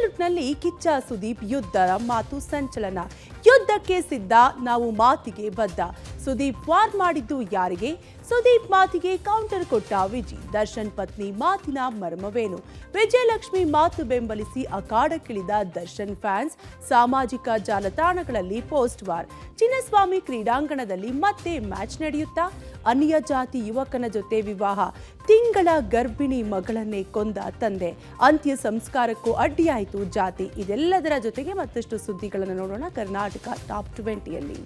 ಬೆಂಗಳೂರಿನಲ್ಲಿ ಕಿಚ್ಚ ಸುದೀಪ್ ಯುದ್ಧದ ಮಾತು ಸಂಚಲನ. ಯುದ್ಧಕ್ಕೆ ಸಿದ್ಧ, ನಾವು ಮಾತಿಗೆ ಬದ್ಧ. ಸುದೀಪ್ ವಾರ್ ಮಾಡಿದ್ದು ಯಾರಿಗೆ? ಸುದೀಪ್ ಮಾತಿಗೆ ಕೌಂಟರ್ ಕೊಟ್ಟ ವಿಜಯ್. ದರ್ಶನ್ ಪತ್ನಿ ಮಾತಿನ ಮರ್ಮವೇನು? ವಿಜಯಲಕ್ಷ್ಮಿ ಮಾತು ಬೆಂಬಲಿಸಿ ಅಖಾಡಕ್ಕಿಳಿದ ದರ್ಶನ್ ಫ್ಯಾನ್ಸ್. ಸಾಮಾಜಿಕ ಜಾಲತಾಣಗಳಲ್ಲಿ ಪೋಸ್ಟ್ ವಾರ್. ಚಿನ್ನಸ್ವಾಮಿ ಕ್ರೀಡಾಂಗಣದಲ್ಲಿ ಮತ್ತೆ ಮ್ಯಾಚ್ ನಡೆಯುತ್ತಾ? ಅನ್ಯ ಜಾತಿ ಯುವಕನ ಜೊತೆ ವಿವಾಹ. ತಿಂಗಳ ಗರ್ಭಿಣಿ ಮಗಳನ್ನೇ ಕೊಂದ ತಂದೆ. ಅಂತ್ಯ ಸಂಸ್ಕಾರಕ್ಕೂ ಅಡ್ಡಿಯಾಯಿತು ಜಾತಿ. ಇದೆಲ್ಲದರ ಜೊತೆಗೆ ಮತ್ತಷ್ಟು ಸುದ್ದಿಗಳನ್ನು ನೋಡೋಣ ಕರ್ನಾಟಕ ಟಾಪ್ 20ಯಲ್ಲಿ.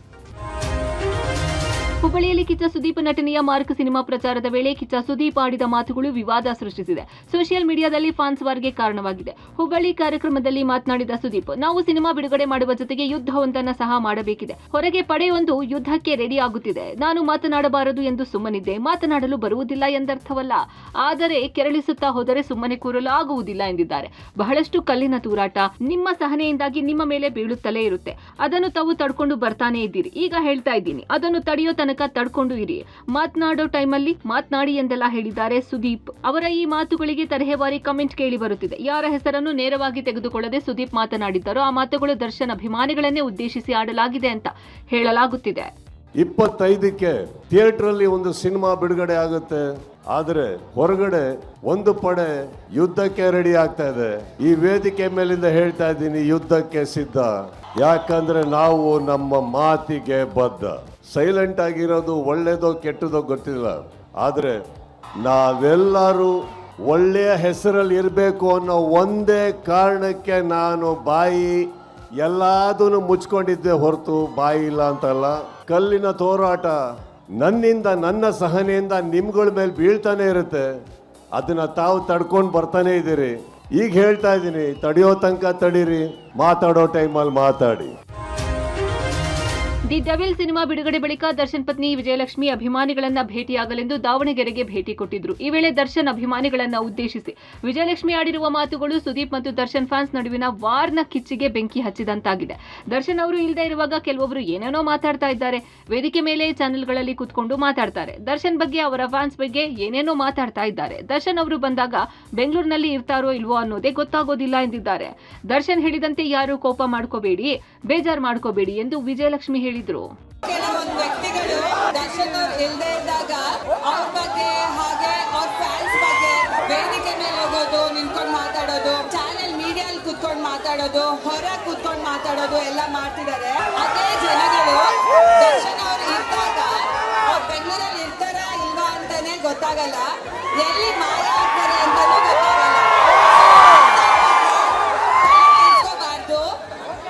ಹುಬ್ಬಳ್ಳಿಯಲ್ಲಿ ಕಿಚ್ಚ ಸುದೀಪ್ ನಟನೆಯ ಮಾರ್ಕ್ ಸಿನಿಮಾ ಪ್ರಚಾರದ ವೇಳೆ ಕಿಚ್ಚ ಸುದೀಪ್ ಆಡಿದ ಮಾತುಗಳು ವಿವಾದ ಸೃಷ್ಟಿಸಿದೆ. ಸೋಷಿಯಲ್ ಮೀಡಿಯಾದಲ್ಲಿ ಫ್ಯಾನ್ಸ್ ವಾರ್ಗೆ ಕಾರಣವಾಗಿದೆ. ಹುಬ್ಬಳ್ಳಿ ಕಾರ್ಯಕ್ರಮದಲ್ಲಿ ಮಾತನಾಡಿದ ಸುದೀಪ್, ನಾವು ಸಿನಿಮಾ ಬಿಡುಗಡೆ ಮಾಡುವ ಜೊತೆಗೆ ಯುದ್ಧವೊಂದನ್ನ ಸಹ ಮಾಡಬೇಕಿದೆ. ಹೊರಗೆ ಪಡೆಯೊಂದು ಯುದ್ಧಕ್ಕೆ ರೆಡಿ ಆಗುತ್ತಿದೆ. ನಾನು ಮಾತನಾಡಬಾರದು ಎಂದು ಸುಮ್ಮನಿದ್ದೆ. ಮಾತನಾಡಲು ಬರುವುದಿಲ್ಲ ಎಂದರ್ಥವಲ್ಲ, ಆದರೆ ಕೆರಳಿಸುತ್ತಾ ಹೋದರೆ ಸುಮ್ಮನೆ ಕೂರಲು ಆಗುವುದಿಲ್ಲ ಎಂದಿದ್ದಾರೆ. ಬಹಳಷ್ಟು ಕಲ್ಲಿನ ತೂರಾಟ, ನಿಮ್ಮ ಸಹನೆಯಿಂದಾಗಿ ನಿಮ್ಮ ಮೇಲೆ ಬೀಳುತ್ತಲೇ ಇರುತ್ತೆ. ಅದನ್ನು ತಾವು ತಡ್ಕೊಂಡು ಬರ್ತಾನೆ ಇದ್ದೀರಿ. ಈಗ ಹೇಳ್ತಾ ಇದ್ದೀನಿ, ಅದನ್ನು ತಡೆಯೋ ತನಕ ತಡ್ಕೊಂಡು ಇರಿ. ಮಾತನಾಡೋ ಟೈಮಲ್ಲಿ ಮಾತನಾಡಿ ಎಂದೆಲ್ಲ ಹೇಳಿದ್ದಾರೆ ಸುದೀಪ್. ಅವರ ಈ ಮಾತುಗಳಿಗೆ ತರಹೇವಾರಿ ಕಮೆಂಟ್ ಕೇಳಿ ಬರುತ್ತಿದೆ. ಯಾರ ಹೆಸರನ್ನು ನೇರವಾಗಿ ತೆಗೆದುಕೊಳ್ಳದೆ ಸುದೀಪ್ ಮಾತನಾಡಿದ್ದಾರೋ ಆ ಮಾತುಗಳು ದರ್ಶನ್ ಅಭಿಮಾನಿಗಳನ್ನೇ ಉದ್ದೇಶಿಸಿ ಆಡಲಾಗಿದೆ ಅಂತ ಹೇಳಲಾಗುತ್ತಿದೆ. 25ಕ್ಕೆ ಥಿಯೇಟರ್ ಅಲ್ಲಿ ಒಂದು ಸಿನಿಮಾ ಬಿಡುಗಡೆ ಆಗುತ್ತೆ, ಆದ್ರೆ ಹೊರಗಡೆ ಒಂದು ಪಡೆ ಯುದ್ಧಕ್ಕೆ ರೆಡಿ ಆಗ್ತಾ ಇದೆ. ಈ ವೇದಿಕೆ ಮೇಲಿಂದ ಹೇಳ್ತಾ ಇದ್ದೀನಿ, ಯುದ್ಧಕ್ಕೆ ಸಿದ್ಧ. ಯಾಕಂದ್ರೆ ನಾವು ನಮ್ಮ ಮಾತಿಗೆ ಬದ್ಧ. ಸೈಲೆಂಟ್ ಆಗಿರೋದು ಒಳ್ಳೇದೋ ಕೆಟ್ಟದೋ ಗೊತ್ತಿಲ್ಲ, ಆದ್ರೆ ನಾವೆಲ್ಲರೂ ಒಳ್ಳೆಯ ಹೆಸರಲ್ಲಿ ಇರಬೇಕು ಅನ್ನೋ ಒಂದೇ ಕಾರಣಕ್ಕೆ ನಾನು ಬಾಯಿ ಎಲ್ಲದನ್ನು ಮುಚ್ಕೊಂಡಿದ್ದೆ ಹೊರತು ಬಾಯಿ ಇಲ್ಲ ಅಂತಲ್ಲ. ಕಲ್ಲಿನ ತೋರಾಟ ನನ್ನಿಂದ, ನನ್ನ ಸಹನೆಯಿಂದ ನಿಮ್ಗಳ ಮೇಲೆ ಬೀಳ್ತಾನೆ ಇರುತ್ತೆ. ಅದನ್ನ ತಾವು ತಡ್ಕೊಂಡು ಬರ್ತಾನೆ ಇದ್ದೀರಿ. ಈಗ ಹೇಳ್ತಾ ಇದ್ದೀನಿ, ತಡೆಯೋ ತನಕ ತಡೀರಿ, ಮಾತಾಡೋ ಟೈಮಲ್ಲಿ ಮಾತಾಡಿ. ದಿ ಡೆವಿಲ್ ಸಿನಿಮಾ ಬಿಡುಗಡೆ ಬಳಿಕ ದರ್ಶನ್ ಪತ್ನಿ ವಿಜಯಲಕ್ಷ್ಮಿ ಅಭಿಮಾನಿಗಳನ್ನ ಭೇಟಿಯಾಗಲೆಂದು ದಾವಣಗೆರೆಗೆ ಭೇಟಿ ಕೊಟ್ಟಿದ್ರು. ಈ ವೇಳೆ ದರ್ಶನ್ ಅಭಿಮಾನಿಗಳನ್ನ ಉದ್ದೇಶಿಸಿ ವಿಜಯಲಕ್ಷ್ಮಿ ಆಡಿರುವ ಮಾತುಗಳು ಸುದೀಪ್ ಮತ್ತು ದರ್ಶನ್ ಫ್ಯಾನ್ಸ್ ನಡುವಿನ ವಾರ್ನ ಕಿಚ್ಚಿಗೆ ಬೆಂಕಿ ಹಚ್ಚಿದಂತಾಗಿದೆ. ದರ್ಶನ್ ಅವರು ಇಲ್ಲದೆ ಇರುವಾಗ ಕೆಲವೊಬ್ಬರು ಏನೇನೋ ಮಾತಾಡ್ತಾ ಇದ್ದಾರೆ. ವೇದಿಕೆ ಮೇಲೆ ಚಾನೆಲ್ಗಳಲ್ಲಿ ಕೂತ್ಕೊಂಡು ಮಾತಾಡ್ತಾರೆ. ದರ್ಶನ್ ಬಗ್ಗೆ, ಅವರ ಫ್ಯಾನ್ಸ್ ಬಗ್ಗೆ ಏನೇನೋ ಮಾತಾಡ್ತಾ ಇದ್ದಾರೆ. ದರ್ಶನ್ ಅವರು ಬಂದಾಗ ಬೆಂಗಳೂರಿನಲ್ಲಿ ಇರ್ತಾರೋ ಇಲ್ವೋ ಅನ್ನೋದೇ ಗೊತ್ತಾಗೋದಿಲ್ಲ ಎಂದಿದ್ದಾರೆ. ದರ್ಶನ್ ಹೇಳಿದಂತೆ ಯಾರು ಕೋಪ ಮಾಡ್ಕೋಬೇಡಿ, ಬೇಜಾರು ಮಾಡ್ಕೋಬೇಡಿ ಎಂದು ವಿಜಯಲಕ್ಷ್ಮಿ ಹೇಳಿದ್ರು. ಕೆಲವೊಂದು ವ್ಯಕ್ತಿಗಳು ದರ್ಶನ್ ಅವ್ರು ಇಲ್ಲದೆ ಇದ್ದಾಗ ಅವ್ರ ಬಗ್ಗೆ ಹಾಗೆ ಅವ್ರ ಫ್ಯಾನ್ಸ್ ಬಗ್ಗೆ ವೇದಿಕೆ ಮೇಲೆ ಹೋಗೋದು, ನಿಂತ್ಕೊಂಡು ಮಾತಾಡೋದು, ಚಾನೆಲ್ ಮೀಡಿಯಲ್ಲಿ ಕೂತ್ಕೊಂಡು ಮಾತಾಡೋದು, ಹೊರ ಕೂತ್ಕೊಂಡು ಮಾತಾಡೋದು ಎಲ್ಲ ಮಾಡ್ತಿದ್ದಾರೆ. ಅದೇ ಜನಗಳು ದರ್ಶನ್ ಅವ್ರು ಇದ್ದಾಗ ಅವ್ರು ಬೆಂಗಳೂರಲ್ಲಿ ಇರ್ತಾರ ಇಲ್ವಾ ಅಂತಾನೆ ಗೊತ್ತಾಗಲ್ಲ, ಎಲ್ಲಿ ಮಾಯ ಆಗ್ತಾರೆ ಅಂತಾನೂ ಗೊತ್ತಾಗಲ್ಲ.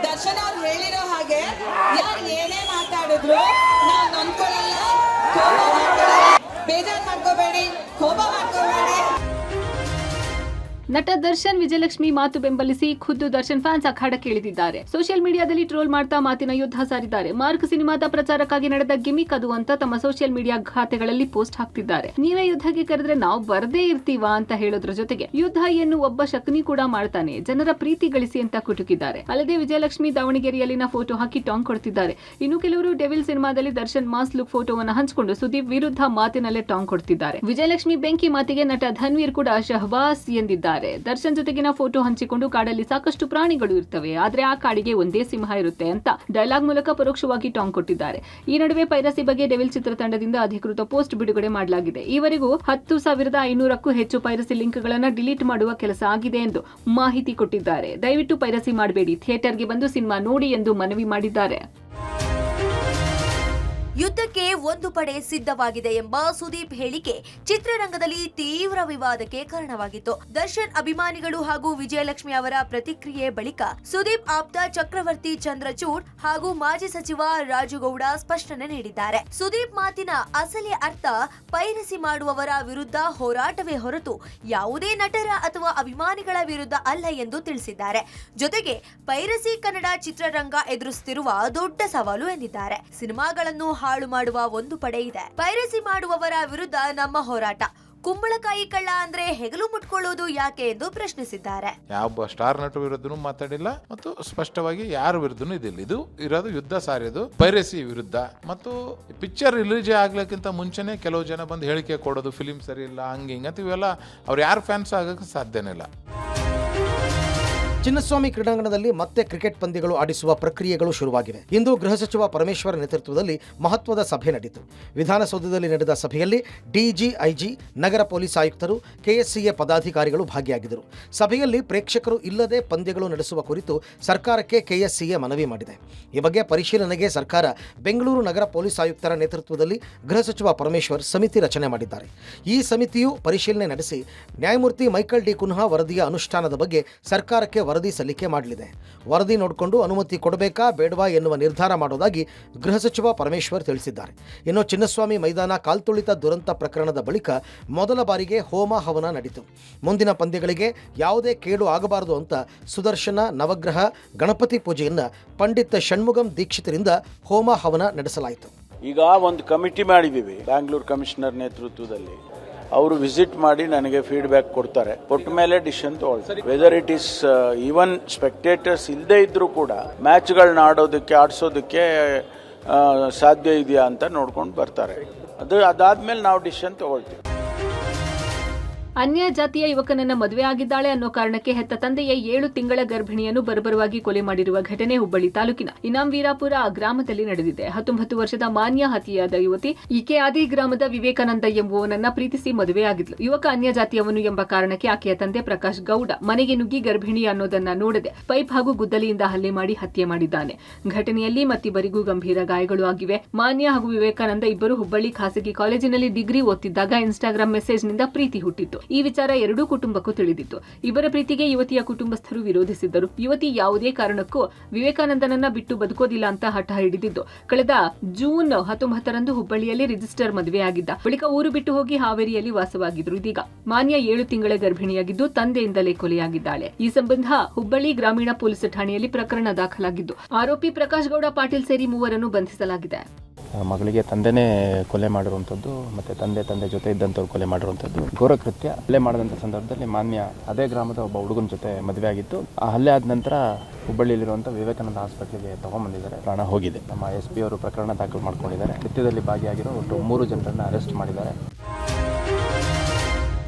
ದರ್ಶನ್ ಅವ್ರು ಹೇಳಿರೋ ಹಾಗೆ ಯಾರು ಏನೇ ಮಾತಾಡಿದ್ರು ನಾವು ನೊಂದ್ಕೊಳ್ಳಲ್ಲ, ಕೋಪ ಮಾಡ್ಕೊಳ್ಳಲ್ಲ. ಬೇಜಾರು ಮಾಡ್ಕೋಬೇಡಿ, ಕೋಪ ಮಾಡ್ಕೋಬೇಡಿ. ನಟ ದರ್ಶನ್ ವಿಜಯಲಕ್ಷ್ಮಿ ಮಾತು ಬೆಂಬಲಿಸಿ ಖುದ್ದು ದರ್ಶನ್ ಫ್ಯಾನ್ಸ್ ಅಖಾಡಕ್ಕೆ ಇಳಿದಿದ್ದಾರೆ. ಸೋಷಿಯಲ್ ಮೀಡಿಯಾದಲ್ಲಿ ಟ್ರೋಲ್ ಮಾಡ್ತಾ ಮಾತಿನ ಯುದ್ಧ ಸಾರಿದ್ದಾರೆ. ಮಾರ್ಕ್ ಸಿನಿಮಾದ ಪ್ರಚಾರಕ್ಕಾಗಿ ನಡೆದ ಗಿಮಿಕ್ ಅದು ಅಂತ ತಮ್ಮ ಸೋಷಿಯಲ್ ಮೀಡಿಯಾ ಖಾತೆಗಳಲ್ಲಿ ಪೋಸ್ಟ್ ಹಾಕ್ತಿದ್ದಾರೆ. ನೀವೇ ಯುದ್ಧಕ್ಕೆ ಕರೆದ್ರೆ ನಾವು ಬರ್ದೇ ಇರ್ತೀವಾ ಅಂತ ಹೇಳೋದ್ರ ಜೊತೆಗೆ ಯುದ್ಧ ಎನ್ನು ಒಬ್ಬ ಶಕುನಿ ಕೂಡ ಮಾಡ್ತಾನೆ, ಜನರ ಪ್ರೀತಿ ಗಳಿಸಿ ಅಂತ ಕುಟುಕಿದ್ದಾರೆ. ಅಲ್ಲದೆ ವಿಜಯಲಕ್ಷ್ಮಿ ದಾವಣಗೆರೆಯಲ್ಲಿನ ಫೋಟೋ ಹಾಕಿ ಟಾಂಗ್ ಕೊಡ್ತಿದ್ದಾರೆ. ಇನ್ನು ಕೆಲವರು ಡೆವಿಲ್ ಸಿನಿಮಾದಲ್ಲಿ ದರ್ಶನ್ ಮಾಸ್ ಲುಕ್ ಫೋಟೋವನ್ನು ಹಂಚಿಕೊಂಡು ಸುದೀಪ್ ವಿರುದ್ಧ ಮಾತಿನಲ್ಲೇ ಟಾಂಗ್ ಕೊಡ್ತಿದ್ದಾರೆ. ವಿಜಯಲಕ್ಷ್ಮಿ ಬೆಂಕಿ ಮಾತಿಗೆ ನಟ ಧನ್ವೀರ್ ಕೂಡ ಶಹಬಾಸ್ ಎಂದಿದ್ದಾರೆ. ದರ್ಶನ್ ಜೊತೆಗಿನ ಫೋಟೋ ಹಂಚಿಕೊಂಡು ಕಾಡಲ್ಲಿ ಸಾಕಷ್ಟು ಪ್ರಾಣಿಗಳು ಇರ್ತವೆ, ಆದ್ರೆ ಆ ಕಾಡಿಗೆ ಒಂದೇ ಸಿಂಹ ಇರುತ್ತೆ ಅಂತ ಡೈಲಾಗ್ ಮೂಲಕ ಪರೋಕ್ಷವಾಗಿ ಟಾಂಗ್ ಕೊಟ್ಟಿದ್ದಾರೆ. ಈ ನಡುವೆ ಪೈರಸಿ ಬಗ್ಗೆ ಡೆವಿಲ್ ಚಿತ್ರತಂಡದಿಂದ ಅಧಿಕೃತ ಪೋಸ್ಟ್ ಬಿಡುಗಡೆ ಮಾಡಲಾಗಿದೆ. ಈವರೆಗೂ 10,500ಕ್ಕೂ ಹೆಚ್ಚು ಪೈರಸಿ ಲಿಂಕ್ಗಳನ್ನು ಡಿಲೀಟ್ ಮಾಡುವ ಕೆಲಸ ಆಗಿದೆ ಎಂದು ಮಾಹಿತಿ ಕೊಟ್ಟಿದ್ದಾರೆ. ದಯವಿಟ್ಟು ಪೈರಸಿ ಮಾಡಬೇಡಿ, ಥಿಯೇಟರ್ಗೆ ಬಂದು ಸಿನಿಮಾ ನೋಡಿ ಎಂದು ಮನವಿ ಮಾಡಿದ್ದಾರೆ. ಯುದ್ಧಕ್ಕೆ ಒಂದು ಪಡೆ ಸಿದ್ಧವಾಗಿದೆ ಎಂಬ ಸುದೀಪ್ ಹೇಳಿಕೆ ಚಿತ್ರರಂಗದಲ್ಲಿ ತೀವ್ರ ವಿವಾದಕ್ಕೆ ಕಾರಣವಾಗಿತ್ತು. ದರ್ಶನ್ ಅಭಿಮಾನಿಗಳು ಹಾಗೂ ವಿಜಯಲಕ್ಷ್ಮಿ ಅವರ ಪ್ರತಿಕ್ರಿಯೆ ಬಳಿಕ ಸುದೀಪ್ ಆಪ್ತ ಚಕ್ರವರ್ತಿ ಚಂದ್ರಚೂಡ್ ಹಾಗೂ ಮಾಜಿ ಸಚಿವ ರಾಜುಗೌಡ ಸ್ಪಷ್ಟನೆ ನೀಡಿದ್ದಾರೆ. ಸುದೀಪ್ ಮಾತಿನ ಅಸಲಿ ಅರ್ಥ ಪೈರಸಿ ಮಾಡುವವರ ವಿರುದ್ಧ ಹೋರಾಟವೇ ಹೊರತು ಯಾವುದೇ ನಟರ ಅಥವಾ ಅಭಿಮಾನಿಗಳ ವಿರುದ್ಧ ಅಲ್ಲ ಎಂದು ತಿಳಿಸಿದ್ದಾರೆ. ಜೊತೆಗೆ ಪೈರಸಿ ಕನ್ನಡ ಚಿತ್ರರಂಗ ಎದುರಿಸುತ್ತಿರುವ ದೊಡ್ಡ ಸವಾಲು ಎಂದಿದ್ದಾರೆ. ಸಿನಿಮಾಗಳನ್ನು ಹಾಳು ಮಾಡುವ ಒಂದು ಪಡೆ ಇದೆ. ಪೈರಸಿ ಮಾಡುವವರ ವಿರುದ್ಧ ನಮ್ಮ ಹೋರಾಟ. ಕುಂಬಳಕಾಯಿ ಕಳ್ಳ ಅಂದ್ರೆ ಹೆಗಲು ಮುಟ್ಕೊಳ್ಳೋದು ಯಾಕೆ ಎಂದು ಪ್ರಶ್ನಿಸಿದ್ದಾರೆ. ಯಾವ ಸ್ಟಾರ್ ನಟ ವಿರುದ್ಧನೂ ಮಾತಾಡಿಲ್ಲ ಮತ್ತು ಸ್ಪಷ್ಟವಾಗಿ ಯಾರ ವಿರುದ್ಧನೂ ಇದಿಲ್ಲ. ಇದು ಇರೋದು ಯುದ್ಧ ಸಾರಿಯೋದು ಪೈರಸಿ ವಿರುದ್ಧ. ಮತ್ತು ಪಿಕ್ಚರ್ ರಿಲೀಸ್ ಆಗ್ಲಿಕ್ಕಿಂತ ಮುಂಚೆನೆ ಕೆಲವು ಜನ ಬಂದು ಹೇಳಿಕೆ ಕೊಡೋದು, ಫಿಲಿಂ ಸರಿ ಇಲ್ಲ ಹಂಗೆ ಹಿಂಗಂತ, ಇವೆಲ್ಲ ಅವ್ರು ಯಾರು ಫ್ಯಾನ್ಸ್ ಆಗಕ್ಕೆ ಸಾಧ್ಯನೇ ಇಲ್ಲ. ಚಿನ್ನಸ್ವಾಮಿ ಕ್ರೀಡಾಂಗಣದಲ್ಲಿ ಮತ್ತೆ ಕ್ರಿಕೆಟ್ ಪಂದ್ಯಗಳು ಆಡಿಸುವ ಪ್ರಕ್ರಿಯೆಗಳು ಶುರುವಾಗಿವೆ. ಇಂದು ಗೃಹ ಸಚಿವ ಪರಮೇಶ್ವರ್ ನೇತೃತ್ವದಲ್ಲಿ ಮಹತ್ವದ ಸಭೆ ನಡೆಯಿತು. ವಿಧಾನಸೌಧದಲ್ಲಿ ನಡೆದ ಸಭೆಯಲ್ಲಿ ಡಿಜಿಐಜಿ, ನಗರ ಪೊಲೀಸ್ ಆಯುಕ್ತರು, ಕೆಎಸ್ಸಿಎ ಪದಾಧಿಕಾರಿಗಳು ಭಾಗಿಯಾಗಿದ್ದರು. ಸಭೆಯಲ್ಲಿ ಪ್ರೇಕ್ಷಕರು ಇಲ್ಲದೆ ಪಂದ್ಯಗಳು ನಡೆಸುವ ಕುರಿತು ಸರ್ಕಾರಕ್ಕೆ ಕೆಎಸ್ಸಿಎ ಮನವಿ ಮಾಡಿದೆ. ಈ ಬಗ್ಗೆ ಪರಿಶೀಲನೆಗೆ ಸರ್ಕಾರ ಬೆಂಗಳೂರು ನಗರ ಪೊಲೀಸ್ ಆಯುಕ್ತರ ನೇತೃತ್ವದಲ್ಲಿ ಗೃಹ ಸಚಿವ ಪರಮೇಶ್ವರ್ ಸಮಿತಿ ರಚನೆ ಮಾಡಿದ್ದಾರೆ. ಈ ಸಮಿತಿಯು ಪರಿಶೀಲನೆ ನಡೆಸಿ ನ್ಯಾಯಮೂರ್ತಿ ಮೈಕಲ್ ಡಿ ಕುನ್ಹಾ ವರದಿಯ ಅನುಷ್ಠಾನದ ಬಗ್ಗೆ ಸರ್ಕಾರಕ್ಕೆ ವರದಿ ಸಲ್ಲಿಕೆ ಮಾಡಲಿದೆ. ವರದಿ ನೋಡಿಕೊಂಡು ಅನುಮತಿ ಕೊಡಬೇಕಾ ಬೇಡವಾ ಎನ್ನುವ ನಿರ್ಧಾರ ಮಾಡೋದಾಗಿ ಗೃಹ ಸಚಿವ ಪರಮೇಶ್ವರ್ ತಿಳಿಸಿದ್ದಾರೆ. ಇನ್ನು ಚಿನ್ನಸ್ವಾಮಿ ಮೈದಾನ ಕಾಲ್ತುಳಿತ ದುರಂತ ಪ್ರಕರಣದ ಬಳಿಕ ಮೊದಲ ಬಾರಿಗೆ ಹೋಮ ಹವನ ನಡೆಯಿತು. ಮುಂದಿನ ಪಂದ್ಯಗಳಿಗೆ ಯಾವುದೇ ಕೇಡು ಆಗಬಾರದು ಅಂತ ಸುದರ್ಶನ, ನವಗ್ರಹ, ಗಣಪತಿ ಪೂಜೆಯನ್ನು ಪಂಡಿತ್ ಷಣ್ಮುಗಂ ದೀಕ್ಷಿತರಿಂದ ಹೋಮ ಹವನ ನಡೆಸಲಾಯಿತು. ಈಗ ಒಂದು ಕಮಿಟಿ ಮಾಡಿದ್ದೀವಿ ಬ್ಯಾಂಗ್ಳೂರು ಕಮಿಷನರ್ ನೇತೃತ್ವದಲ್ಲಿ. ಅವರು ವಿಸಿಟ್ ಮಾಡಿ ನನಗೆ ಫೀಡ್ಬ್ಯಾಕ್ ಕೊಡ್ತಾರೆ. ಕೊಟ್ಟ ಮೇಲೆ ಡಿಸಿಷನ್ ತಗೊಳ್ತಾರೆ. Whether it is even spectators ಇಲ್ಲದೆ ಇದ್ರೂ ಕೂಡ ಮ್ಯಾಚ್ಗಳನ್ನ ಆಡಿಸೋದಕ್ಕೆ ಸಾಧ್ಯ ಇದೆಯಾ ಅಂತ ನೋಡ್ಕೊಂಡು ಬರ್ತಾರೆ. ಅದಾದ್ಮೇಲೆ ನಾವು ಡಿಸಿಷನ್ ತಗೊಳ್ತೀವಿ. ಅನ್ಯ ಜಾತಿಯ ಯುವಕನನ್ನ ಮದುವೆ ಆಗಿದ್ದಾಳೆ ಅನ್ನೋ ಕಾರಣಕ್ಕೆ ಹೆತ್ತ ತಂದೆಯ 7 ತಿಂಗಳ ಗರ್ಭಿಣಿಯನ್ನು ಬರ್ಬರವಾಗಿ ಕೊಲೆ ಮಾಡಿರುವ ಘಟನೆ ಹುಬ್ಬಳ್ಳಿ ತಾಲೂಕಿನ ಇನಾಂ ವೀರಾಪುರ ಗ್ರಾಮದಲ್ಲಿ ನಡೆದಿದೆ. 19 ವರ್ಷದ ಮಾನ್ಯ ಹತ್ಯೆಯಾದ ಯುವತಿ ಈಕೆ ಆದಿ ಗ್ರಾಮದ ವಿವೇಕಾನಂದ ಎಂಬುವನನ್ನ ಪ್ರೀತಿಸಿ ಮದುವೆಯಾಗಿದ್ಲು. ಯುವಕ ಅನ್ಯ ಜಾತಿಯವನು ಎಂಬ ಕಾರಣಕ್ಕೆ ಆಕೆಯ ತಂದೆ ಪ್ರಕಾಶ್ ಗೌಡ ಮನೆಗೆ ನುಗ್ಗಿ ಗರ್ಭಿಣಿ ಅನ್ನೋದನ್ನ ನೋಡದೆ ಪೈಪ್ ಹಾಗೂ ಗುದ್ದಲಿಯಿಂದ ಹಲ್ಲೆ ಮಾಡಿ ಹತ್ಯೆ ಮಾಡಿದ್ದಾನೆ. ಘಟನೆಯಲ್ಲಿ ಮತ್ತಿಬ್ಬರಿಗೂ ಗಂಭೀರ ಗಾಯಗಳು ಆಗಿವೆ. ಮಾನ್ಯ ಹಾಗೂ ವಿವೇಕಾನಂದ ಇಬ್ಬರು ಹುಬ್ಬಳ್ಳಿ ಖಾಸಗಿ ಕಾಲೇಜಿನಲ್ಲಿ ಡಿಗ್ರಿ ಓದ್ತಿದ್ದಾಗ ಇನ್ಸ್ಟಾಗ್ರಾಮ್ ಮೆಸೇಜ್ನಿಂದ ಪ್ರೀತಿ ಹುಟ್ಟಿತ್ತು. ಈ ವಿಚಾರ ಎರಡೂ ಕುಟುಂಬಕ್ಕೂ ತಿಳಿದಿತ್ತು. ಇಬ್ಬರ ಪ್ರೀತಿಗೆ ಯುವತಿಯ ಕುಟುಂಬಸ್ಥರು ವಿರೋಧಿಸಿದ್ದರು. ಯುವತಿ ಯಾವುದೇ ಕಾರಣಕ್ಕೂ ವಿವೇಕಾನಂದನನ್ನ ಬಿಟ್ಟು ಬದುಕೋದಿಲ್ಲ ಅಂತ ಹಠ ಹಿಡಿದಿದ್ದು ಕಳೆದ ಜೂನ್ 19ರಂದು ಹುಬ್ಬಳ್ಳಿಯಲ್ಲಿ ರಿಜಿಸ್ಟರ್ ಮದುವೆಯಾಗಿದ್ದ ಬಳಿಕ ಊರು ಬಿಟ್ಟು ಹೋಗಿ ಹಾವೇರಿಯಲ್ಲಿ ವಾಸವಾಗಿದ್ರು. ಇದೀಗ ಮಾನ್ಯ 7 ತಿಂಗಳ ಗರ್ಭಿಣಿಯಾಗಿದ್ದು ತಂದೆಯಿಂದಲೇ ಕೊಲೆಯಾಗಿದ್ದಾಳೆ. ಈ ಸಂಬಂಧ ಹುಬ್ಬಳ್ಳಿ ಗ್ರಾಮೀಣ ಪೊಲೀಸ್ ಠಾಣೆಯಲ್ಲಿ ಪ್ರಕರಣ ದಾಖಲಾಗಿದ್ದು ಆರೋಪಿ ಪ್ರಕಾಶ್ ಗೌಡ ಪಾಟೀಲ್ ಸೇರಿ 3 ಬಂಧಿಸಲಾಗಿದೆ. ಮಗಳಿಗೆ ತಂದೆನೇ ಕೊಲೆ ಮಾಡಿರುವಂಥದ್ದು ಮತ್ತು ತಂದೆ ಜೊತೆ ಇದ್ದಂಥವ್ರು ಕೊಲೆ ಮಾಡಿರುವಂಥದ್ದು ಘೋರ ಕೃತ್ಯ. ಹಲ್ಲೆ ಮಾಡಿದಂಥ ಸಂದರ್ಭದಲ್ಲಿ ಮಾನ್ಯ ಅದೇ ಗ್ರಾಮದ ಒಬ್ಬ ಹುಡುಗನ ಜೊತೆ ಮದುವೆ ಆಗಿತ್ತು. ಆ ಹಲ್ಲೆ ಆದ ನಂತರ ಹುಬ್ಬಳ್ಳಿಯಲ್ಲಿರುವಂಥ ವಿವೇಕಾನಂದ ಹಾಸ್ಪಿಟಲ್ಗೆ ತಗೊಂಡ್ಬಂದಿದ್ದಾರೆ. ಪ್ರಾಣ ಹೋಗಿದೆ. ನಮ್ಮ SP ಅವರು ಪ್ರಕರಣ ದಾಖಲು ಮಾಡ್ಕೊಂಡಿದ್ದಾರೆ. ಕೃತ್ಯದಲ್ಲಿ ಭಾಗಿಯಾಗಿರೋ ಒಟ್ಟು 3 ಜನರನ್ನು ಅರೆಸ್ಟ್ ಮಾಡಿದ್ದಾರೆ.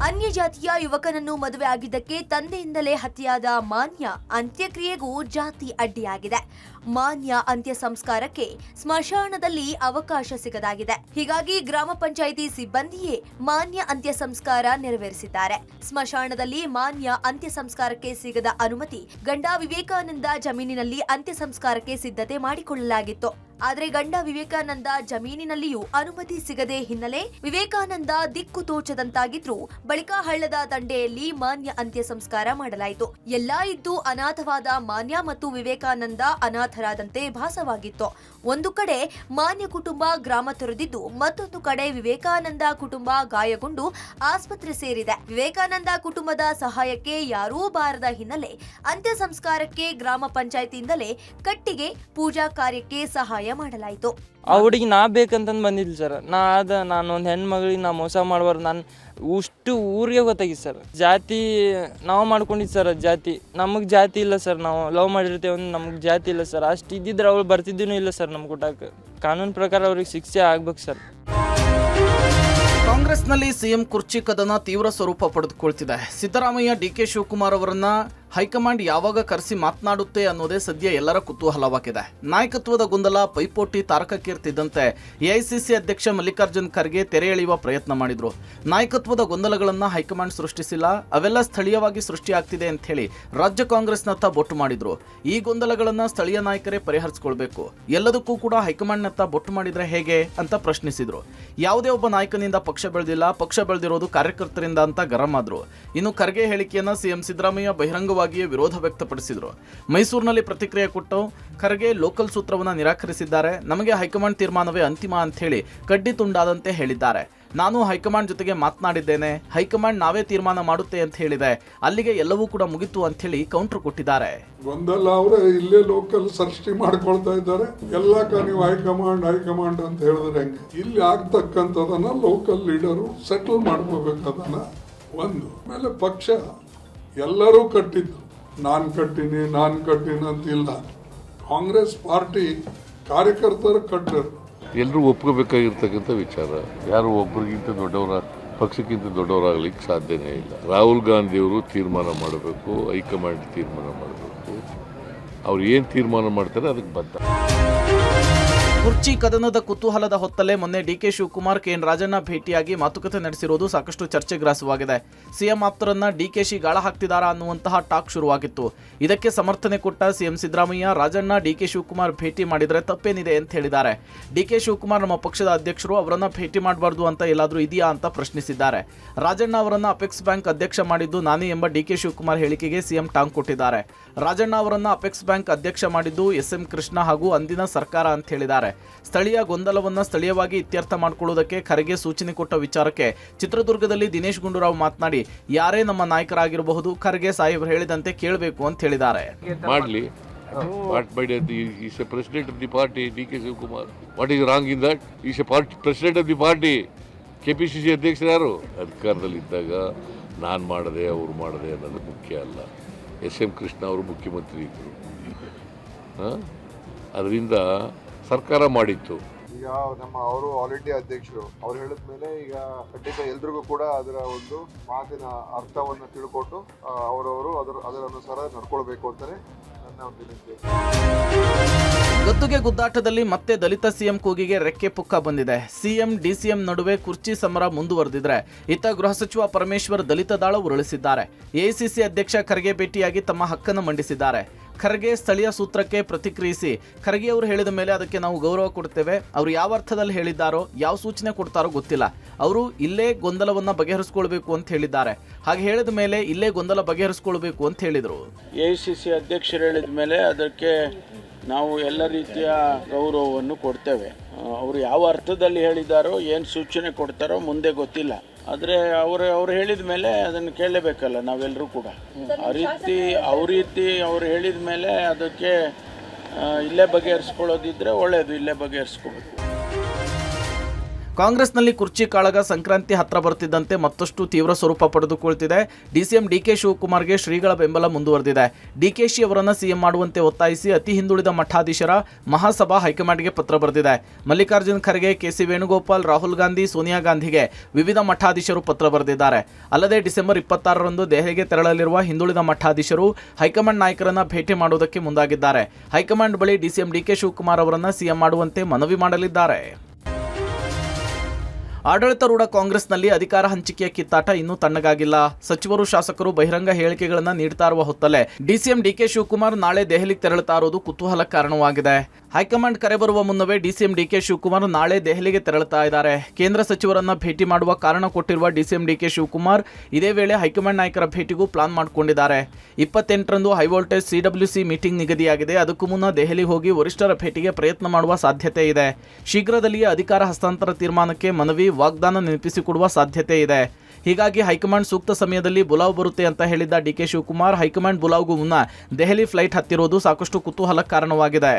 ಅನ್ಯ ಜಾತಿಯ ಯುವಕನನ್ನು ಮದುವೆ ಆಗಿದ್ದಕ್ಕೆ ತಂದೆಯಿಂದಲೇ ಹತ್ಯೆಯಾದ ಮಾನ್ಯ ಅಂತ್ಯಕ್ರಿಯೆಗೂ ಜಾತಿ ಅಡ್ಡಿಯಾಗಿದೆ. ಮಾನ್ಯ ಅಂತ್ಯ ಸಂಸ್ಕಾರಕ್ಕೆ ಸ್ಮಶಾನದಲ್ಲಿ ಅವಕಾಶ ಸಿಗದಾಗಿದೆ. ಹೀಗಾಗಿ ಗ್ರಾಮ ಪಂಚಾಯಿತಿ ಸಿಬ್ಬಂದಿಯೇ ಮಾನ್ಯ ಅಂತ್ಯ ಸಂಸ್ಕಾರ ನೆರವೇರಿಸಿದ್ದಾರೆ. ಸ್ಮಶಾನದಲ್ಲಿ ಮಾನ್ಯ ಅಂತ್ಯ ಸಂಸ್ಕಾರಕ್ಕೆ ಸಿಗದ ಅನುಮತಿ ಗಂಡ ವಿವೇಕಾನಂದ ಜಮೀನಿನಲ್ಲಿ ಅಂತ್ಯ ಸಂಸ್ಕಾರಕ್ಕೆ ಸಿದ್ಧತೆ ಮಾಡಿಕೊಳ್ಳಲಾಗಿತ್ತು. ಆದರೆ ಗಂಡ ವಿವೇಕಾನಂದ ಜಮೀನಿನಲ್ಲಿಯೂ ಅನುಮತಿ ಸಿಗದೆ ಹಿನ್ನೆಲೆ ವಿವೇಕಾನಂದ ದಿಕ್ಕು ತೋಚದಂತಾಗಿದ್ರು. ಬಳಿಕ ಹಳ್ಳದ ದಂಡೆಯಲ್ಲಿ ಮಾನ್ಯ ಅಂತ್ಯ ಸಂಸ್ಕಾರ ಮಾಡಲಾಯಿತು. ಎಲ್ಲಾ ಇದ್ದು ಅನಾಥವಾದ ಮಾನ್ಯ ಮತ್ತು ವಿವೇಕಾನಂದ ಅನಾಥರಾದಂತೆ ಭಾಸವಾಗಿತ್ತು. ಒಂದು ಕಡೆ ಮಾನ್ಯ ಕುಟುಂಬ ಗ್ರಾಮ ತೊರೆದಿದ್ದು, ಮತ್ತೊಂದು ಕಡೆ ವಿವೇಕಾನಂದ ಕುಟುಂಬ ಗಾಯಗೊಂಡು ಆಸ್ಪತ್ರೆ ಸೇರಿದೆ. ವಿವೇಕಾನಂದ ಕುಟುಂಬದ ಸಹಾಯಕ್ಕೆ ಯಾರೂ ಬಾರದ ಹಿನ್ನೆಲೆ ಅಂತ್ಯ ಸಂಸ್ಕಾರಕ್ಕೆ ಗ್ರಾಮ ಪಂಚಾಯಿತಿಯಿಂದಲೇ ಕಟ್ಟಿಗೆ ಪೂಜಾ ಕಾರ್ಯಕ್ಕೆ ಸಹಾಯ ಮಾಡಲಾಯಿತು. ಆ ಹುಡುಗಿ ನಾ ಬೇಕಂತಂದು ಬಂದಿಲ್ಲ ಸರ್. ನಾನು ಒಂದು ಹೆಣ್ಮಗಳಿಗೆ ನಾ ಮೋಸ ಮಾಡಬಾರ್ದು. ನಾನು ಅಷ್ಟು ಊರಿಗೆ ಗೊತ್ತಾಗಿತ್ತು ಸರ್. ಜಾತಿ ನಾವು ಮಾಡ್ಕೊಂಡಿದ್ದು ಸರ್. ಜಾತಿ ನಮಗೆ ಜಾತಿ ಇಲ್ಲ ಸರ್. ನಾವು ಲವ್ ಮಾಡಿರ್ತೇವೆ ಅಂದ್ರೆ ನಮಗೆ ಜಾತಿ ಇಲ್ಲ ಸರ್. ಅಷ್ಟು ಇದ್ದಿದ್ರೆ ಅವಳು ಬರ್ತಿದ್ದೀನೂ ಇಲ್ಲ ಸರ್ ನಮ್ಮ ಕೂಟಕ್ಕೆ. ಕಾನೂನು ಪ್ರಕಾರ ಅವ್ರಿಗೆ ಶಿಕ್ಷೆ ಆಗ್ಬೇಕು ಸರ್. ಕಾಂಗ್ರೆಸ್ನಲ್ಲಿ ಸಿಎಂ ಕುರ್ಚಿ ಕದನ ತೀವ್ರ ಸ್ವರೂಪ ಪಡೆದುಕೊಳ್ತಿದೆ. ಸಿದ್ದರಾಮಯ್ಯ DK ಶಿವಕುಮಾರ್ ಅವರನ್ನ ಹೈಕಮಾಂಡ್ ಯಾವಾಗ ಕರೆಸಿ ಮಾತನಾಡುತ್ತೆ ಅನ್ನೋದೇ ಸದ್ಯ ಎಲ್ಲರ ಕುತೂಹಲವಾಗಿದೆ. ನಾಯಕತ್ವದ ಗೊಂದಲ ಪೈಪೋಟಿ ತಾರಕಕ್ಕೇರ್ತಿದ್ದಂತೆ AICC ಅಧ್ಯಕ್ಷ ಮಲ್ಲಿಕಾರ್ಜುನ್ ಖರ್ಗೆ ತೆರೆ ಎಳೆಯುವ ಪ್ರಯತ್ನ ಮಾಡಿದ್ರು. ನಾಯಕತ್ವದ ಗೊಂದಲಗಳನ್ನ ಹೈಕಮಾಂಡ್ ಸೃಷ್ಟಿಸಿಲ್ಲ, ಅವೆಲ್ಲ ಸ್ಥಳೀಯವಾಗಿ ಸೃಷ್ಟಿಯಾಗ್ತಿದೆ ಅಂತ ಹೇಳಿ ರಾಜ್ಯ ಕಾಂಗ್ರೆಸ್ನತ್ತ ಬೊಟ್ಟು ಮಾಡಿದ್ರು. ಈ ಗೊಂದಲಗಳನ್ನ ಸ್ಥಳೀಯ ನಾಯಕರೇ ಪರಿಹರಿಸಿಕೊಳ್ಬೇಕು. ಎಲ್ಲದಕ್ಕೂ ಕೂಡ ಹೈಕಮಾಂಡ್ನತ್ತ ಬೊಟ್ಟು ಮಾಡಿದ್ರೆ ಹೇಗೆ ಅಂತ ಪ್ರಶ್ನಿಸಿದ್ರು. ಯಾವುದೇ ಒಬ್ಬ ನಾಯಕನಿಂದ ಪಕ್ಷ ಬೆಳೆದಿಲ್ಲ, ಪಕ್ಷ ಬೆಳೆದಿರೋದು ಕಾರ್ಯಕರ್ತರಿಂದ ಅಂತ ಗರಂ ಆದ್ರು. ಇನ್ನು ಖರ್ಗೆ ಹೇಳಿಕೆಯನ್ನ ಸಿಎಂ ಸಿದ್ದರಾಮಯ್ಯ ಬಹಿರಂಗವಾಗಿಯೇ ವಿರೋಧ ವ್ಯಕ್ತಪಡಿಸಿದ್ರು. ಮೈಸೂರಿನಲ್ಲಿ ಪ್ರತಿಕ್ರಿಯೆ ಕೊಟ್ಟು ಖರ್ಗೆ ಲೋಕಲ್ ಸೂತ್ರವನ್ನು ನಿರಾಕರಿಸಿದ್ದಾರೆ. ನಮಗೆ ಹೈಕಮಾಂಡ್ ತೀರ್ಮಾನವೇ ಅಂತಿಮ ಅಂತ ಹೇಳಿ ಕಡ್ಡಿ ತುಂಡಾದಂತೆ ಹೇಳಿದ್ದಾರೆ. ನಾನು ಹೈಕಮಾಂಡ್ ಜೊತೆಗೆ ಮಾತನಾಡಿದ್ದೇನೆ, ಹೈಕಮಾಂಡ್ ನಾವೇ ತೀರ್ಮಾನ ಮಾಡುತ್ತೆ ಅಂತ ಹೇಳಿದೆ, ಅಲ್ಲಿಗೆ ಎಲ್ಲವೂ ಕೂಡ ಮುಗಿತು ಅಂತ ಹೇಳಿ ಕೌಂಟರ್ ಕೊಟ್ಟಿದ್ದಾರೆ. ಗೊಂದಲ ಅವರೇ ಇಲ್ಲೇ ಲೋಕಲ್ ಸೃಷ್ಟಿ ಮಾಡ್ಕೊಳ್ತಾ ಇದ್ದಾರೆ. ಎಲ್ಲಕ್ಕ ನೀವು ಹೈಕಮಾಂಡ್ ಅಂತ ಹೇಳಿದ್ರೆ ಹೆಂಗೆ? ಇಲ್ಲಿ ಆಗ್ತಕ್ಕಂಥದನ್ನ ಲೋಕಲ್ ಲೀಡರು ಸೆಟಲ್ ಮಾಡ್ಕೋಬೇಕದನ್ನ. ಒಂದು ಮೇಲೆ ಪಕ್ಷ ಎಲ್ಲರೂ ಕಟ್ಟಿದ್ದು, ನಾನು ಕಟ್ಟಿನಿ ಅಂತಿಲ್ಲ. ಕಾಂಗ್ರೆಸ್ ಪಾರ್ಟಿ ಕಾರ್ಯಕರ್ತರು ಕಟ್ಟರು. ಎಲ್ಲರೂ ಒಪ್ಕೋಬೇಕಾಗಿರ್ತಕ್ಕಂಥ ವಿಚಾರ. ಯಾರು ಒಬ್ಬರಿಗಿಂತ ದೊಡ್ಡವರ ಪಕ್ಷಕ್ಕಿಂತ ದೊಡ್ಡವರಾಗಲಿಕ್ಕೆ ಸಾಧ್ಯನೇ ಇಲ್ಲ. ರಾಹುಲ್ ಗಾಂಧಿಯವರು ತೀರ್ಮಾನ ಮಾಡಬೇಕು, ಹೈಕಮಾಂಡ್ ತೀರ್ಮಾನ ಮಾಡಬೇಕು. ಅವ್ರು ಏನು ತೀರ್ಮಾನ ಮಾಡ್ತಾರೆ ಅದಕ್ಕೆ ಬದ್ಧ. ಕುರ್ಚಿ ಕದನದ ಕುತೂಹಲದ ಹೊತ್ತಲ್ಲೇ ಮೊನ್ನೆ ಡಿಕೆ ಶಿವಕುಮಾರ್ ಕೆಎನ್ ರಾಜಣ್ಣ ಭೇಟಿಯಾಗಿ ಮಾತುಕತೆ ನಡೆಸಿರುವುದು ಸಾಕಷ್ಟು ಚರ್ಚೆಗೆ ಗ್ರಾಸವಾಗಿದೆ. ಸಿಎಂ ಆಪ್ತರನ್ನ ಡಿಕೆಶಿ ಗಾಳ ಹಾಕ್ತಿದಾರಾ ಅನ್ನುವಂತಹ ಟಾಕ್ ಶುರುವಾಗಿತ್ತು. ಇದಕ್ಕೆ ಸಮರ್ಥನೆ ಕೊಟ್ಟ ಸಿಎಂ ಸಿದ್ದರಾಮಯ್ಯ, ರಾಜಣ್ಣ ಡಿಕೆ ಶಿವಕುಮಾರ್ ಭೇಟಿ ಮಾಡಿದ್ರೆ ತಪ್ಪೇನಿದೆ ಅಂತ ಹೇಳಿದ್ದಾರೆ. ಡಿಕೆ ಶಿವಕುಮಾರ್ ನಮ್ಮ ಪಕ್ಷದ ಅಧ್ಯಕ್ಷರು, ಅವರನ್ನ ಭೇಟಿ ಮಾಡಬಾರ್ದು ಅಂತ ಎಲ್ಲಾದ್ರೂ ಇದೆಯಾ ಅಂತ ಪ್ರಶ್ನಿಸಿದ್ದಾರೆ. ರಾಜಣ್ಣ ಅವರನ್ನ ಅಪೆಕ್ಸ್ ಬ್ಯಾಂಕ್ ಅಧ್ಯಕ್ಷ ಮಾಡಿದ್ದು ನಾನೇ ಎಂಬ ಡಿಕೆ ಶಿವಕುಮಾರ್ ಹೇಳಿಕೆಗೆ ಸಿಎಂ ಟಾಂಗ್ ಕೊಟ್ಟಿದ್ದಾರೆ. ರಾಜಣ್ಣ ಅವರನ್ನ ಅಪೆಕ್ಸ್ ಬ್ಯಾಂಕ್ ಅಧ್ಯಕ್ಷ ಮಾಡಿದ್ದು ಎಸ್ಎಂ ಕೃಷ್ಣ ಹಾಗೂ ಅಂದಿನ ಸರ್ಕಾರ ಅಂತ ಹೇಳಿದ್ದಾರೆ. ಸ್ಥಳೀಯ ಗೊಂದಲವನ್ನು ಸ್ಥಳೀಯವಾಗಿ ಇತ್ಯರ್ಥ ಮಾಡಿಕೊಳ್ಳುವುದಕ್ಕೆ ಖರ್ಗೆ ಸೂಚನೆ ಕೊಟ್ಟ ವಿಚಾರಕ್ಕೆ ಚಿತ್ರದುರ್ಗದಲ್ಲಿ ದಿನೇಶ್ ಗುಂಡೂರಾವ್ ಮಾತನಾಡಿ, ಯಾರೇ ನಮ್ಮ ನಾಯಕರಾಗಿರಬಹುದು, ಖರ್ಗೆ ಸಾಹೇಬರು ಹೇಳಿದಂತೆ ಕೇಳಬೇಕು ಅಂತ ಹೇಳಿದ್ದಾರೆ. ಮಾಡಲಿ, is a president of the party DK Shivakumar. What is wrong in that? Is a president of the party. KPCC ಅಧ್ಯಕ್ಷರು ಯಾರು? ಅಧಿಕಾರದಲ್ಲಿದ್ದಾಗ ನಾನು ಮಾಡದೆ ಅವ್ರು ಮಾಡದೆ ಅನ್ನೋದು ಮುಖ್ಯ ಅಲ್ಲ. ಎಸ್.ಎಂ. ಕೃಷ್ಣ ಅವರು ಮುಖ್ಯಮಂತ್ರಿ ಇದ್ದರು. ಅದರಿಂದ ಸರ್ಕಾರ ಮಾಡಿತ್ತು. ಈಗ ನಮ್ಮ ಅವರು ಆಲ್ ಇಂಡಿಯಾ ಅಧ್ಯಕ್ಷರು ಅವ್ರು ಹೇಳಿದ ಮೇಲೆ ಈಗ ಖಂಡಿತ ಎಲ್ರಿಗೂ ಕೂಡ ಅದರ ಒಂದು ಮಾತಿನ ಅರ್ಥವನ್ನು ತಿಳ್ಕೊಂಡು ಅವರವರು ಅದರ ಅನುಸಾರ ನಡ್ಕೊಳ್ಬೇಕು ಅಂತಾನೆ ನನ್ನ ಒಂದು ವಿನಂತಿ. ಗದ್ದುಗೆ ಗುದ್ದಾಟದಲ್ಲಿ ಮತ್ತೆ ದಲಿತ ಸಿಎಂ ಕೂಗಿಗೆ ರೆಕ್ಕೆ ಪುಕ್ಕ ಬಂದಿದೆ. ಸಿಎಂ ಡಿಸಿಎಂ ನಡುವೆ ಕುರ್ಚಿ ಸಮರ ಮುಂದುವರೆದಿದ್ರೆ ಇತ್ತ ಗೃಹ ಸಚಿವ ಪರಮೇಶ್ವರ್ ದಲಿತ ದಾಳ ಉರುಳಿಸಿದ್ದಾರೆ. ಎಐಸಿಸಿ ಅಧ್ಯಕ್ಷ ಖರ್ಗೆ ಭೇಟಿಯಾಗಿ ತಮ್ಮ ಹಕ್ಕನ್ನು ಮಂಡಿಸಿದ್ದಾರೆ. ಖರ್ಗೆ ಸ್ಥಳೀಯ ಸೂತ್ರಕ್ಕೆ ಪ್ರತಿಕ್ರಿಯಿಸಿ, ಖರ್ಗೆ ಅವರು ಹೇಳಿದ ಮೇಲೆ ಅದಕ್ಕೆ ನಾವು ಗೌರವ ಕೊಡ್ತೇವೆ. ಅವರು ಯಾವ ಅರ್ಥದಲ್ಲಿ ಹೇಳಿದ್ದಾರೋ, ಯಾವ ಸೂಚನೆ ಕೊಡ್ತಾರೋ ಗೊತ್ತಿಲ್ಲ. ಅವರು ಇಲ್ಲೇ ಗೊಂದಲವನ್ನು ಬಗೆಹರಿಸ್ಕೊಳ್ಬೇಕು ಅಂತ ಹೇಳಿದ್ದಾರೆ. ಹಾಗೆ ಹೇಳಿದ ಮೇಲೆ ಇಲ್ಲೇ ಗೊಂದಲ ಬಗೆಹರಿಸ್ಕೊಳ್ಬೇಕು ಅಂತ ಹೇಳಿದರು. ಎಐಸಿಸಿ ಅಧ್ಯಕ್ಷರು ಹೇಳಿದ ಮೇಲೆ ಅದಕ್ಕೆ ನಾವು ಎಲ್ಲ ರೀತಿಯ ಗೌರವವನ್ನು ಕೊಡ್ತೇವೆ. ಅವರು ಯಾವ ಅರ್ಥದಲ್ಲಿ ಹೇಳಿದ್ದಾರೋ, ಏನು ಸೂಚನೆ ಕೊಡ್ತಾರೋ ಮುಂದೆ ಗೊತ್ತಿಲ್ಲ. ಆದರೆ ಅವರು ಹೇಳಿದ ಮೇಲೆ ಅದನ್ನು ಕೇಳಲೇಬೇಕಲ್ಲ ನಾವೆಲ್ಲರೂ ಕೂಡ. ಅವ್ರು ಹೇಳಿದ ಮೇಲೆ ಅದಕ್ಕೆ ಇಲ್ಲೇ ಬಗೆಹರಿಸ್ಕೊಳ್ಳೋದಿದ್ರೆ ಒಳ್ಳೆಯದು, ಇಲ್ಲೇ ಬಗೆಹರಿಸ್ಕೋಬೇಕು. ಕಾಂಗ್ರೆಸ್ನಲ್ಲಿ ಕುರ್ಚಿ ಕಾಳಗ ಸಂಕ್ರಾಂತಿ ಹತ್ರ ಬರ್ತಿದ್ದಂತೆ ಮತ್ತಷ್ಟು ತೀವ್ರ ಸ್ವರೂಪ ಪಡೆದುಕೊಳ್ತಿದೆ. ಡಿಸಿಎಂ ಡಿಕೆ ಶಿವಕುಮಾರ್ಗೆ ಶ್ರೀಗಳ ಬೆಂಬಲ ಮುಂದುವರೆದಿದೆ. ಡಿಕೆಶಿ ಅವರನ್ನು ಸಿಎಂ ಮಾಡುವಂತೆ ಒತ್ತಾಯಿಸಿ ಅತಿ ಹಿಂದುಳಿದ ಮಠಾಧೀಶರ ಮಹಾಸಭಾ ಹೈಕಮಾಂಡ್ಗೆ ಪತ್ರ ಬರೆದಿದೆ. ಮಲ್ಲಿಕಾರ್ಜುನ್ ಖರ್ಗೆ, ಕೆಸಿ ವೇಣುಗೋಪಾಲ್, ರಾಹುಲ್ ಗಾಂಧಿ, ಸೋನಿಯಾ ಗಾಂಧಿಗೆ ವಿವಿಧ ಮಠಾಧೀಶರು ಪತ್ರ ಬರೆದಿದ್ದಾರೆ. ಅಲ್ಲದೆ ಡಿಸೆಂಬರ್ 26ರಂದು ದೆಹಲಿಗೆ ತೆರಳಲಿರುವ ಹಿಂದುಳಿದ ಮಠಾಧೀಶರು ಹೈಕಮಾಂಡ್ ನಾಯಕರನ್ನ ಭೇಟಿ ಮಾಡುವುದಕ್ಕೆ ಮುಂದಾಗಿದ್ದಾರೆ. ಹೈಕಮಾಂಡ್ ಬಳಿ ಡಿಸಿಎಂ ಡಿಕೆ ಶಿವಕುಮಾರ್ ಅವರನ್ನು ಸಿಎಂ ಮಾಡುವಂತೆ ಮನವಿ ಮಾಡಲಿದ್ದಾರೆ. ಆಡಳಿತಾರೂಢ ಕಾಂಗ್ರೆಸ್ನಲ್ಲಿ ಅಧಿಕಾರ ಹಂಚಿಕೆಯ ಕಿತ್ತಾಟ ಇನ್ನೂ ತಣ್ಣಗಾಗಿಲ್ಲ. ಸಚಿವರು, ಶಾಸಕರು ಬಹಿರಂಗ ಹೇಳಿಕೆಗಳನ್ನು ನೀಡ್ತಾ ಇರುವ ಹೊತ್ತಲ್ಲೇ ಡಿಸಿಎಂ ಡಿಕೆ ಶಿವಕುಮಾರ್ ನಾಳೆ ದೆಹಲಿಗೆ ತೆರಳುತ್ತಾ ಇರೋದು ಕುತೂಹಲ ಕಾರಣವಾಗಿದೆ. ಹೈಕಮಾಂಡ್ ಕರೆ ಬರುವ ಮುನ್ನವೇ ಡಿಸಿಎಂ ಡಿಕೆ ಶಿವಕುಮಾರ್ ನಾಳೆ ದೆಹಲಿಗೆ ತೆರಳುತ್ತಾ ಇದ್ದಾರೆ. ಕೇಂದ್ರ ಸಚಿವರನ್ನ ಭೇಟಿ ಮಾಡುವ ಕಾರಣ ಕೊಟ್ಟಿರುವ ಡಿಸಿಎಂ ಡಿಕೆ ಶಿವಕುಮಾರ್ ಇದೇ ವೇಳೆ ಹೈಕಮಾಂಡ್ ನಾಯಕರ ಭೇಟಿಗೂ ಪ್ಲಾನ್ ಮಾಡಿಕೊಂಡಿದ್ದಾರೆ. 28ರಂದು ಹೈವೋಲ್ಟೇಜ್ ಸಿಡಬ್ಲ್ಯೂಸಿ ಮೀಟಿಂಗ್ ನಿಗದಿಯಾಗಿದೆ. ಅದಕ್ಕೂ ಮುನ್ನ ದೆಹಲಿ ಹೋಗಿ ವರಿಷ್ಠರ ಭೇಟಿಗೆ ಪ್ರಯತ್ನ ಮಾಡುವ ಸಾಧ್ಯತೆ ಇದೆ. ಶೀಘ್ರದಲ್ಲಿಯೇ ಅಧಿಕಾರ ಹಸ್ತಾಂತರ ತೀರ್ಮಾನಕ್ಕೆ ಮನವಿ, ವಾಗ್ದಾನ ನೆನಪಿಸಿಕೊಡುವ ಸಾಧ್ಯತೆ ಇದೆ. ಹೀಗಾಗಿ ಹೈಕಮಾಂಡ್ ಸೂಕ್ತ ಸಮಯದಲ್ಲಿ ಬುಲಾವ್ ಬರುತ್ತೆ ಅಂತ ಹೇಳಿದ್ದ ಡಿಕೆ ಶಿವಕುಮಾರ್ ಹೈಕಮಾಂಡ್ ಬುಲಾವ್ಗೂ ಮುನ್ನ ದೆಹಲಿ ಫ್ಲೈಟ್ ಹತ್ತಿರೋದು ಸಾಕಷ್ಟು ಕುತೂಹಲ ಕಾರಣವಾಗಿದೆ.